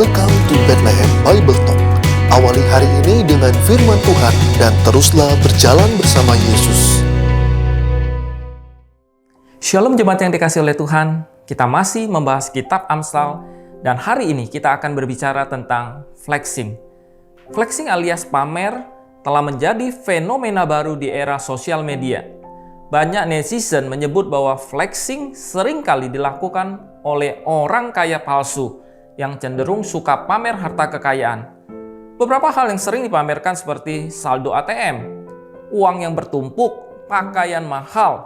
Welcome to Bethlehem Bible Talk. Awali hari ini dengan firman Tuhan dan teruslah berjalan bersama Yesus. Shalom jemaat yang dikasihi oleh Tuhan, kita masih membahas kitab Amsal dan hari ini kita akan berbicara tentang flexing. Flexing alias pamer telah menjadi fenomena baru di era sosial media. Banyak netizen menyebut bahwa flexing seringkali dilakukan oleh orang kaya palsu yang cenderung suka pamer harta kekayaan. Beberapa hal yang sering dipamerkan seperti saldo ATM, uang yang bertumpuk, pakaian mahal,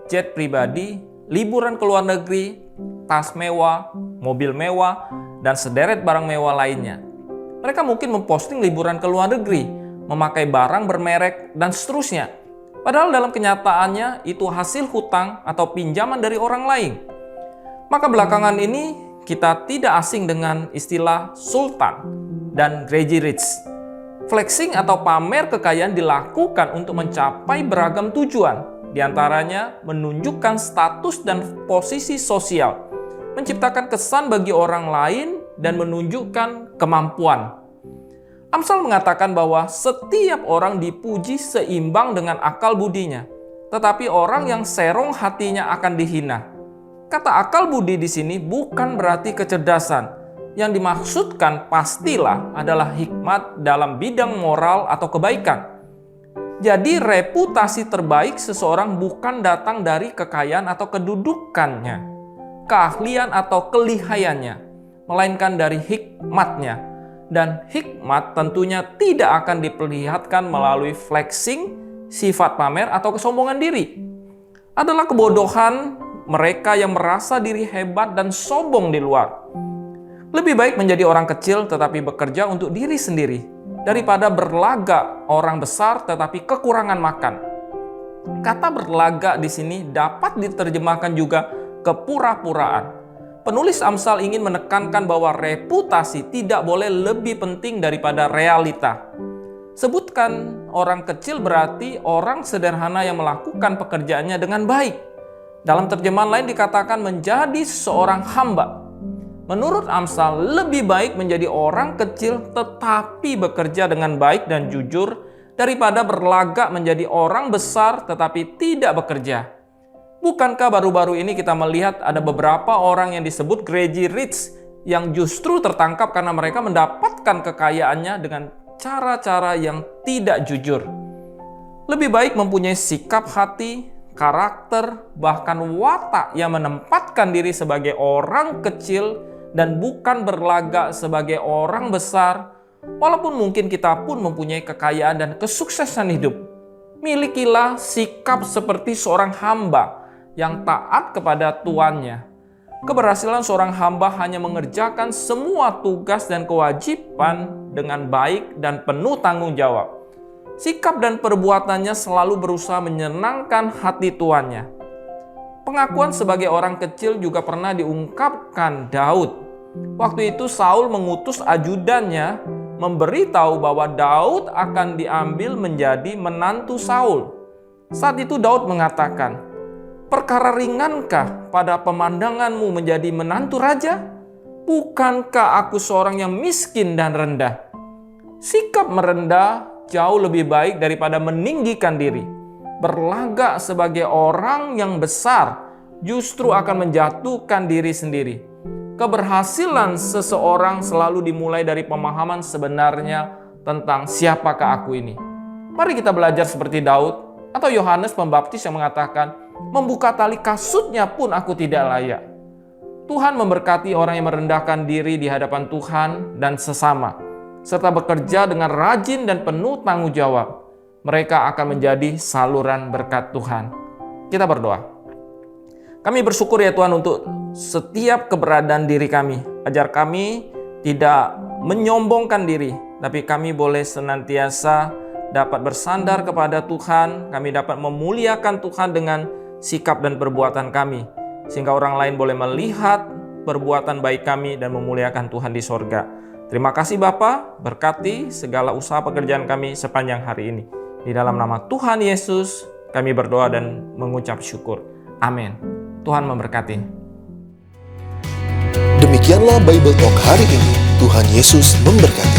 jet pribadi, liburan ke luar negeri, tas mewah, mobil mewah, dan sederet barang mewah lainnya. Mereka mungkin memposting liburan ke luar negeri, memakai barang bermerek, dan seterusnya. Padahal dalam kenyataannya itu hasil hutang atau pinjaman dari orang lain. Maka belakangan ini kita tidak asing dengan istilah sultan dan crazy rich. Flexing atau pamer kekayaan dilakukan untuk mencapai beragam tujuan, di antaranya menunjukkan status dan posisi sosial, menciptakan kesan bagi orang lain, dan menunjukkan kemampuan. Amsal mengatakan bahwa setiap orang dipuji seimbang dengan akal budinya, tetapi orang yang serong hatinya akan dihina. Kata akal budi di sini bukan berarti kecerdasan. Yang dimaksudkan pastilah adalah hikmat dalam bidang moral atau kebaikan. Jadi reputasi terbaik seseorang bukan datang dari kekayaan atau kedudukannya, keahlian atau kelihayannya, melainkan dari hikmatnya. Dan hikmat tentunya tidak akan diperlihatkan melalui flexing, sifat pamer atau kesombongan diri. Adalah kebodohan mereka yang merasa diri hebat dan sombong di luar. Lebih baik menjadi orang kecil tetapi bekerja untuk diri sendiri daripada berlagak orang besar tetapi kekurangan makan. Kata berlagak di sini dapat diterjemahkan juga kepura-puraan. Penulis Amsal ingin menekankan bahwa reputasi tidak boleh lebih penting daripada realita. Sebutkan orang kecil berarti orang sederhana yang melakukan pekerjaannya dengan baik. Dalam terjemahan lain dikatakan menjadi seorang hamba. Menurut Amsal, lebih baik menjadi orang kecil tetapi bekerja dengan baik dan jujur daripada berlagak menjadi orang besar tetapi tidak bekerja. Bukankah baru-baru ini kita melihat ada beberapa orang yang disebut crazy rich yang justru tertangkap karena mereka mendapatkan kekayaannya dengan cara-cara yang tidak jujur. Lebih baik mempunyai sikap hati, karakter, bahkan watak yang menempatkan diri sebagai orang kecil dan bukan berlagak sebagai orang besar, walaupun mungkin kita pun mempunyai kekayaan dan kesuksesan hidup. Milikilah sikap seperti seorang hamba yang taat kepada tuannya. Keberhasilan seorang hamba hanya mengerjakan semua tugas dan kewajiban dengan baik dan penuh tanggung jawab. Sikap dan perbuatannya selalu berusaha menyenangkan hati tuannya. Pengakuan sebagai orang kecil juga pernah diungkapkan Daud. Waktu itu Saul mengutus ajudannya memberitahu bahwa Daud akan diambil menjadi menantu Saul. Saat itu Daud mengatakan, "Perkara ringankah pada pemandanganmu menjadi menantu raja? Bukankah aku seorang yang miskin dan rendah?" Sikap merendah jauh lebih baik daripada meninggikan diri. Berlagak sebagai orang yang besar justru akan menjatuhkan diri sendiri. Keberhasilan seseorang selalu dimulai dari pemahaman sebenarnya tentang siapakah aku ini. Mari kita belajar seperti Daud atau Yohanes Pembaptis yang mengatakan, "Membuka tali kasutnya pun aku tidak layak." Tuhan memberkati orang yang merendahkan diri di hadapan Tuhan dan sesama, serta bekerja dengan rajin dan penuh tanggung jawab. Mereka akan menjadi saluran berkat Tuhan. Kita berdoa. Kami bersyukur ya Tuhan untuk setiap keberadaan diri kami. Ajar kami tidak menyombongkan diri, tapi kami boleh senantiasa dapat bersandar kepada Tuhan. Kami dapat memuliakan Tuhan dengan sikap dan perbuatan kami, sehingga orang lain boleh melihat perbuatan baik kami dan memuliakan Tuhan di sorga. Terima kasih Bapa, berkati segala usaha pekerjaan kami sepanjang hari ini. Di dalam nama Tuhan Yesus, kami berdoa dan mengucap syukur. Amin. Tuhan memberkati. Demikianlah Bible Talk hari ini. Tuhan Yesus memberkati.